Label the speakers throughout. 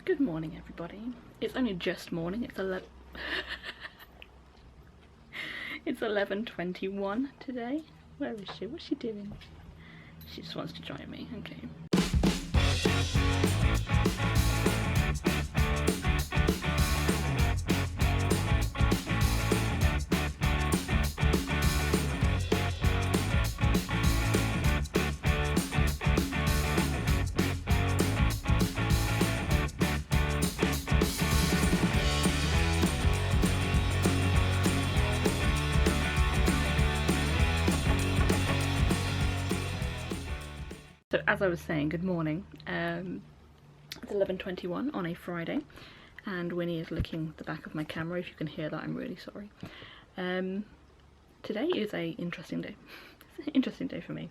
Speaker 1: Good morning, everybody. It's only just morning. It's 11:21 today. Where is she? What's she doing? She just wants to join me. Okay. So as I was saying, good morning. It's 11:21 on a Friday, and Winnie is licking the back of my camera. If you can hear that, I'm really sorry. Today is a interesting day. It's an interesting day for me.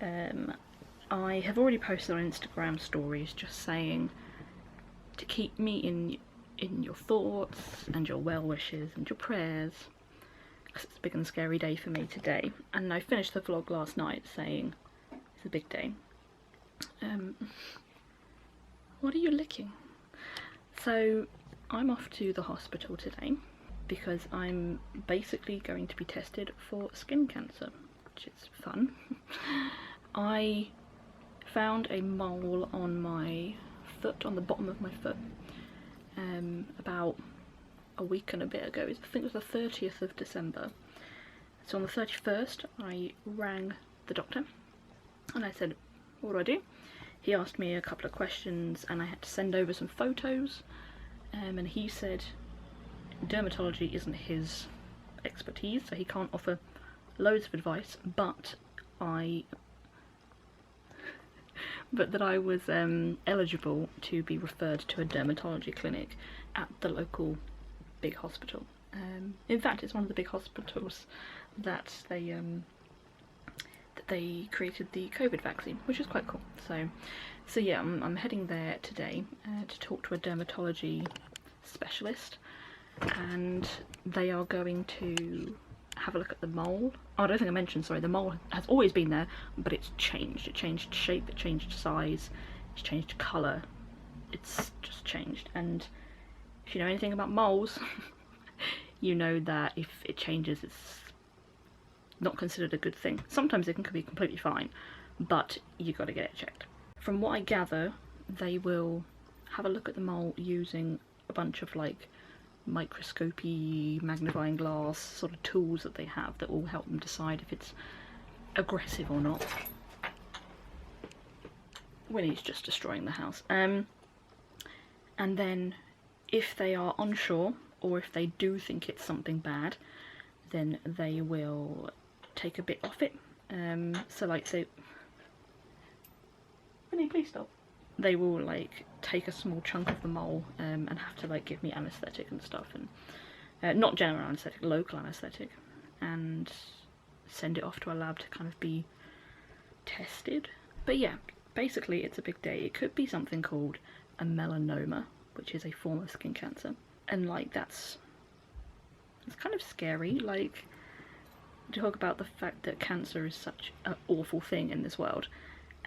Speaker 1: I have already posted on Instagram stories just saying to keep me in your thoughts and your well wishes and your prayers, because it's a big and scary day for me today. And I finished the vlog last night saying it's a big day. What are you licking? So I'm off to the hospital today because I'm basically going to be tested for skin cancer, which is fun. I found a mole on my foot, on the bottom of my foot, about a week and a bit ago. I think it was the 30th of December. So on the 31st I rang the doctor and I said, what do I do? He asked me a couple of questions and I had to send over some photos, and he said dermatology isn't his expertise, so he can't offer loads of advice, but that I was eligible to be referred to a dermatology clinic at the local big hospital. In fact, it's one of the big hospitals that they created the COVID vaccine, which is quite cool. So yeah, I'm heading there today to talk to a dermatology specialist, and they are going to have a look at the mole. Oh, I don't think I mentioned, sorry, the mole has always been there, but it's changed. It changed shape, it changed size, it's changed colour, it's just changed. And if you know anything about moles, you know that if it changes, it's not considered a good thing. Sometimes it can be completely fine, but you got to get it checked. From what I gather, they will have a look at the mole using a bunch of like microscopy, magnifying glass sort of tools that they have that will help them decide if it's aggressive or not. Winnie's just destroying the house. And then if they are unsure, or if they do think it's something bad, then they will take a bit off it. So like, say, Winnie, please stop. They will like take a small chunk of the mole and have to like give me anaesthetic and stuff, and not general anaesthetic, local anaesthetic, and send it off to a lab to kind of be tested. But yeah, basically it's a big day. It could be something called a melanoma, which is a form of skin cancer, and like it's kind of scary, like, to talk about the fact that cancer is such an awful thing in this world,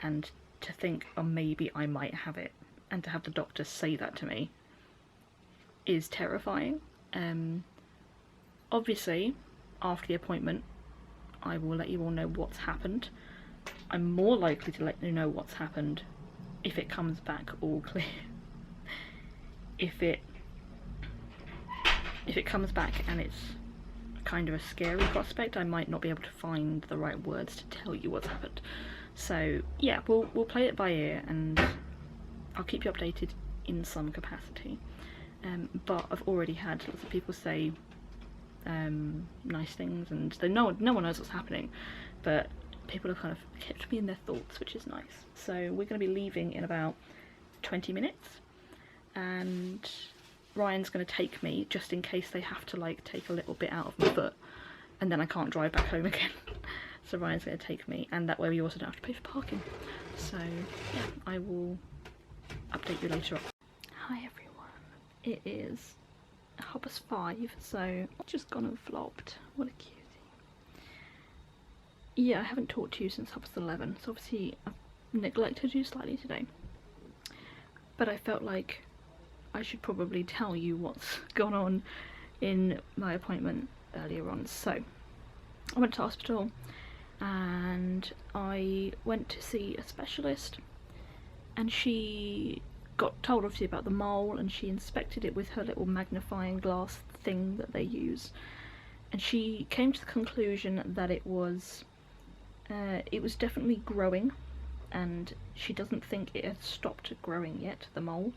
Speaker 1: and to think, oh, maybe I might have it, and to have the doctor say that to me is terrifying. Obviously, after the appointment, I will let you all know what's happened. I'm more likely to let you know what's happened if it comes back all clear. If it comes back and it's kind of a scary prospect, I might not be able to find the right words to tell you what's happened. So yeah, we'll play it by ear, and I'll keep you updated in some capacity. But I've already had lots of people say nice things, and no one knows what's happening, but people have kind of kept me in their thoughts, which is nice. So we're going to be leaving in about 20 minutes, and Ryan's going to take me just in case they have to like take a little bit out of my foot and then I can't drive back home again. So Ryan's going to take me, and that way we also don't have to pay for parking. So yeah, I will update you later on. Hi everyone, it is 5:30, so I've just gone and vlogged. What a cutie. Yeah, I haven't talked to you since 11:30, so obviously I've neglected you slightly today. But I felt like I should probably tell you what's gone on in my appointment earlier on. So, I went to hospital and I went to see a specialist, and she got told obviously about the mole, and she inspected it with her little magnifying glass thing that they use, and she came to the conclusion that it was definitely growing, and she doesn't think it had stopped growing yet, the mole.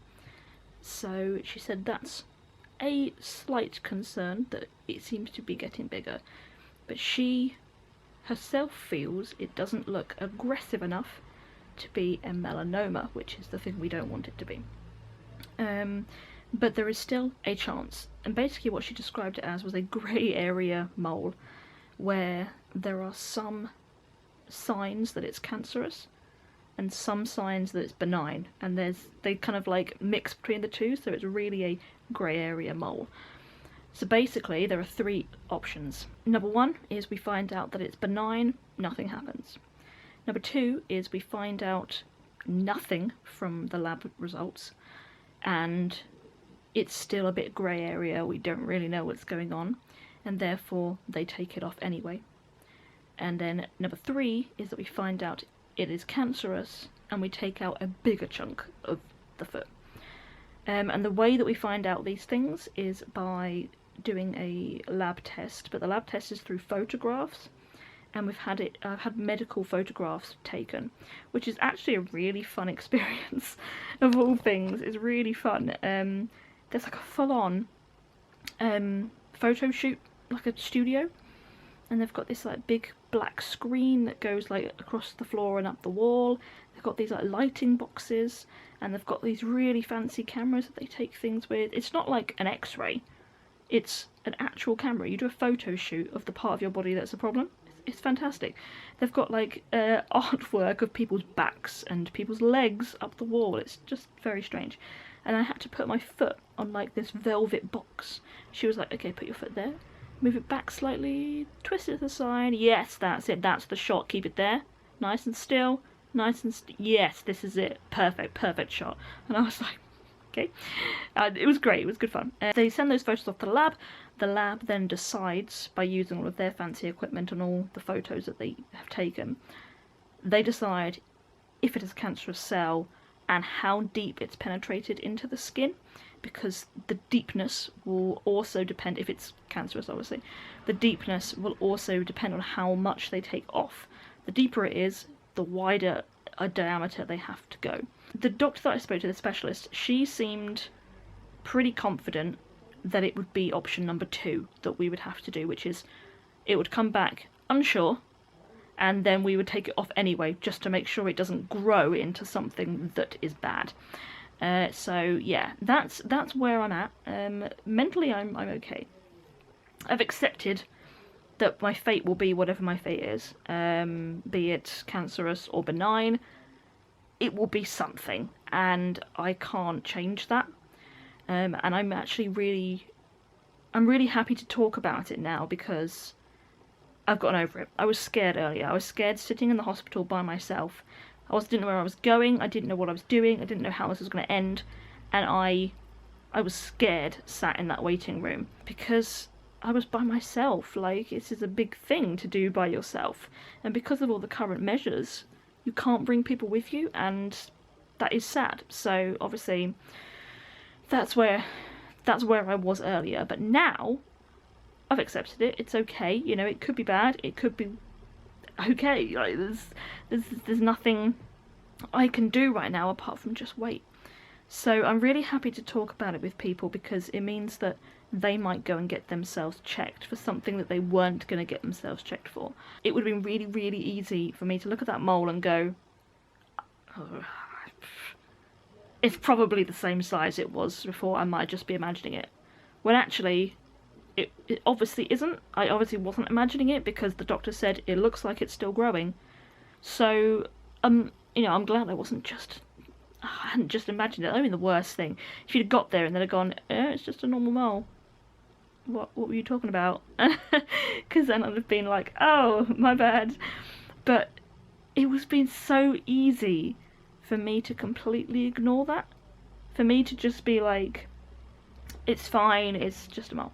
Speaker 1: So she said that's a slight concern, that it seems to be getting bigger, but she herself feels it doesn't look aggressive enough to be a melanoma, which is the thing we don't want it to be. But there is still a chance, and basically what she described it as was a grey area mole, where there are some signs that it's cancerous and some signs that it's benign, and they kind of like mix between the two, so it's really a grey area mole. So basically there are three options. Number one is we find out that it's benign, nothing happens. Number two is we find out nothing from the lab results, and it's still a bit grey area, we don't really know what's going on, and therefore they take it off anyway. And then number three is that we find out it is cancerous, and we take out a bigger chunk of the foot. And the way that we find out these things is by doing a lab test, but the lab test is through photographs, and I've had medical photographs taken, which is actually a really fun experience. Of all things, it's really fun. There's like a full-on photo shoot, like a studio, and they've got this like big black screen that goes like across the floor and up the wall. They've got these like lighting boxes, and they've got these really fancy cameras that they take things with. It's not like an X-ray, it's an actual camera. You do a photo shoot of the part of your body that's a problem. It's fantastic. They've got like artwork of people's backs and people's legs up the wall. It's just very strange. And I had to put my foot on like this velvet box. She was like, okay, put your foot there, move it back slightly, twist it to the side. Yes, that's it, that's the shot, keep it there, nice and still, yes, this is it, perfect shot. And I was like, okay. It was great, it was good fun. They send those photos off to the lab then decides, by using all of their fancy equipment and all the photos that they have taken, they decide if it is a cancerous cell and how deep it's penetrated into the skin, because the deepness will also depend, if it's cancerous obviously, the deepness will also depend on how much they take off. The deeper it is, the wider a diameter they have to go. The doctor that I spoke to, the specialist, she seemed pretty confident that it would be option number two that we would have to do, which is it would come back unsure, and then we would take it off anyway, just to make sure it doesn't grow into something that is bad. So yeah, that's where I'm at. Mentally, I'm okay. I've accepted that my fate will be whatever my fate is, be it cancerous or benign. It will be something, and I can't change that. And I'm really happy to talk about it now, because I've gotten over it. I was scared earlier. I was scared sitting in the hospital by myself. I didn't know where I was going, I didn't know what I was doing, I didn't know how this was going to end, and I was scared sat in that waiting room, because I was by myself. Like, this is a big thing to do by yourself, and because of all the current measures, you can't bring people with you, and that is sad. So obviously that's where I was earlier, but now I've accepted it. It's okay, you know, it could be bad, it could be okay. Like, there's nothing I can do right now apart from just wait. So I'm really happy to talk about it with people, because it means that they might go and get themselves checked for something that they weren't going to get themselves checked for. It would have been really easy for me to look at that mole and go, oh, it's probably the same size it was before, I might just be imagining it. When actually, it obviously isn't. I obviously wasn't imagining it, because the doctor said it looks like it's still growing. So, you know, I'm glad I hadn't just imagined it. I mean, the worst thing, if you'd got there and then had gone, it's just a normal mole. What were you talking about? Because then I'd have been like, oh, my bad. But it was been so easy for me to completely ignore that. For me to just be like, it's fine, it's just a mole.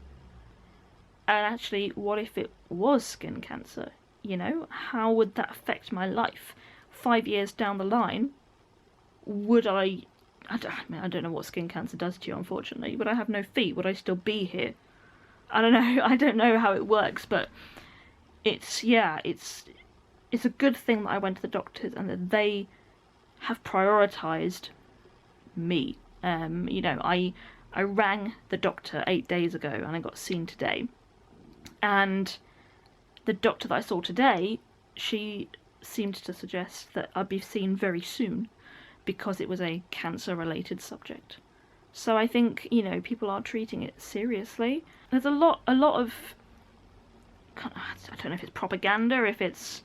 Speaker 1: And actually, what if it was skin cancer? You know, how would that affect my life? 5 years down the line, would I don't know what skin cancer does to you, unfortunately. Would I have no feet? Would I still be here? I don't know. I don't know how it works, but it's a good thing that I went to the doctors and that they have prioritised me. You know, I rang the doctor 8 days ago and I got seen today. And the doctor that I saw today, she seemed to suggest that I'd be seen very soon because it was a cancer-related subject. So I think, you know, people are treating it seriously. There's a lot of, I don't know if it's propaganda, if it's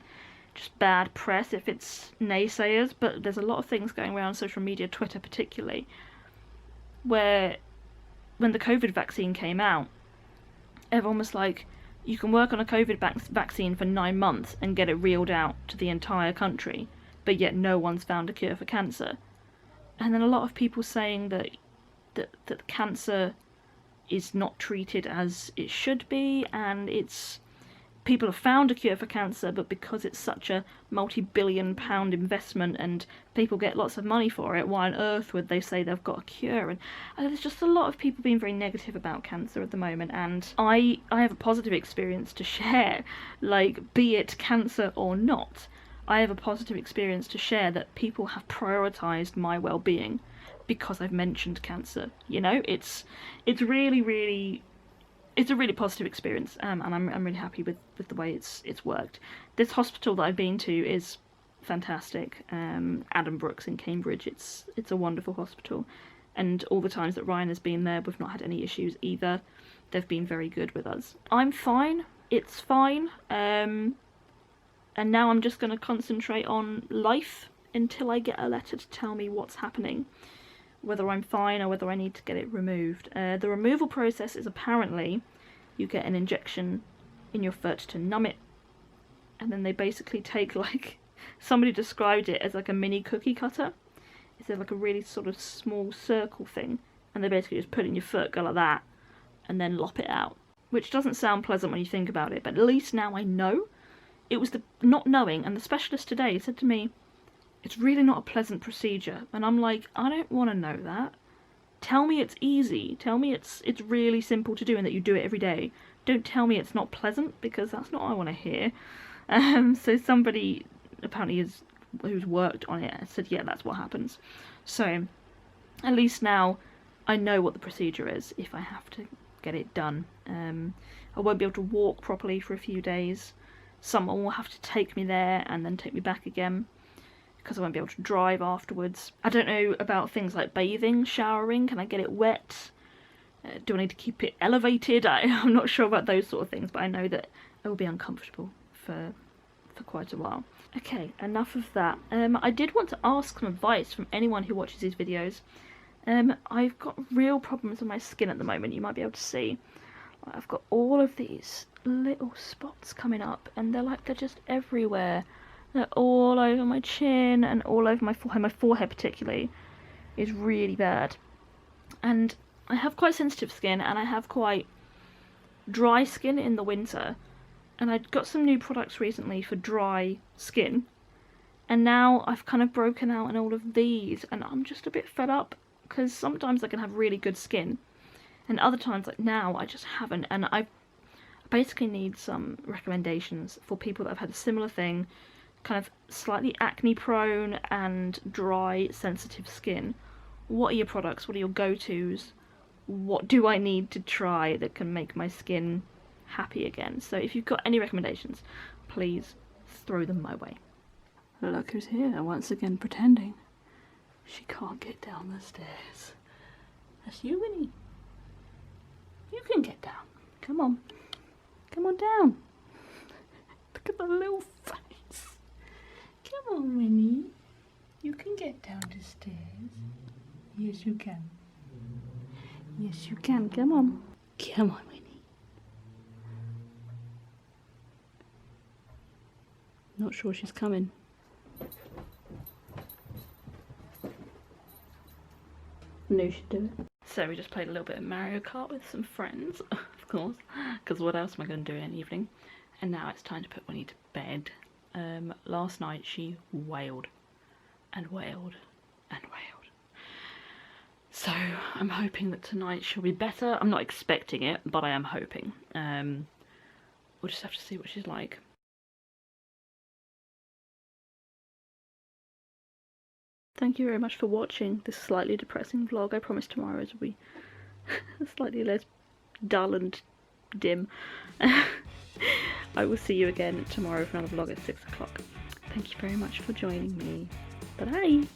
Speaker 1: just bad press, if it's naysayers, but there's a lot of things going around social media, Twitter particularly, where when the COVID vaccine came out, everyone was like, you can work on a COVID vaccine for 9 months and get it reeled out to the entire country, but yet no one's found a cure for cancer. And then a lot of people saying that cancer is not treated as it should be, and people have found a cure for cancer, but because it's such a multi-billion-pound investment and people get lots of money for it, why on earth would they say they've got a cure? And there's just a lot of people being very negative about cancer at the moment, and I have a positive experience to share, like, be it cancer or not. I have a positive experience to share that people have prioritised my well-being because I've mentioned cancer. You know, it's really, really, it's a really positive experience, and I'm really happy with the way it's worked. This hospital that I've been to is fantastic. Addenbrooke's in Cambridge. It's a wonderful hospital, and all the times that Ryan has been there, we've not had any issues either. They've been very good with us. I'm fine. It's fine. And now I'm just going to concentrate on life until I get a letter to tell me what's happening, whether I'm fine or whether I need to get it removed. The removal process is apparently you get an injection in your foot to numb it, and then they basically take, like, somebody described it as like a mini cookie cutter. It's like a really sort of small circle thing, and they basically just put it in your foot, go like that, and then lop it out. Which doesn't sound pleasant when you think about it, but at least now I know. It was the not knowing, and the specialist today said to me, it's really not a pleasant procedure. And I'm like, I don't want to know that. Tell me it's easy. Tell me it's really simple to do and that you do it every day. Don't tell me it's not pleasant, because that's not what I want to hear. So somebody apparently who's worked on it said, yeah, that's what happens. So at least now I know what the procedure is if I have to get it done. I won't be able to walk properly for a few days. Someone will have to take me there and then take me back again, because I won't be able to drive afterwards. I don't know about things like bathing, showering. Can I get it wet? Do I need to keep it elevated? I'm not sure about those sort of things, but I know that it will be uncomfortable for quite a while. Okay, enough of that. I did want to ask some advice from anyone who watches these videos. I've got real problems with my skin at the moment, you might be able to see. I've got all of these little spots coming up, and they're just everywhere. They're all over my chin and all over my forehead. My forehead particularly is really bad. And I have quite sensitive skin, and I have quite dry skin in the winter. And I got some new products recently for dry skin, and now I've kind of broken out in all of these, and I'm just a bit fed up, because sometimes I can have really good skin, and other times, like now, I just haven't. And I basically need some recommendations for people that have had a similar thing, kind of slightly acne prone and dry, sensitive skin. What are your products? What are your go-tos? What do I need to try that can make my skin happy again? So if you've got any recommendations, please throw them my way. Look who's here, once again pretending she can't get down the stairs. That's you, Winnie. You can get down. Come on. Come on down. Look at the little face. Come on, Winnie. You can get down the stairs. Yes, you can. Yes, you can. Come on. Come on, Winnie. Not sure she's coming. Knew she'd do it. So we just played a little bit of Mario Kart with some friends, of course, because what else am I going to do in the evening? And now it's time to put Winnie to bed. Last night she wailed and wailed and wailed. So I'm hoping that tonight she'll be better. I'm not expecting it, but I am hoping. We'll just have to see what she's like. Thank you very much for watching this slightly depressing vlog. I promise tomorrow's will be slightly less dull and dim. I will see you again tomorrow for another vlog at 6 o'clock. Thank you very much for joining me. Bye-bye!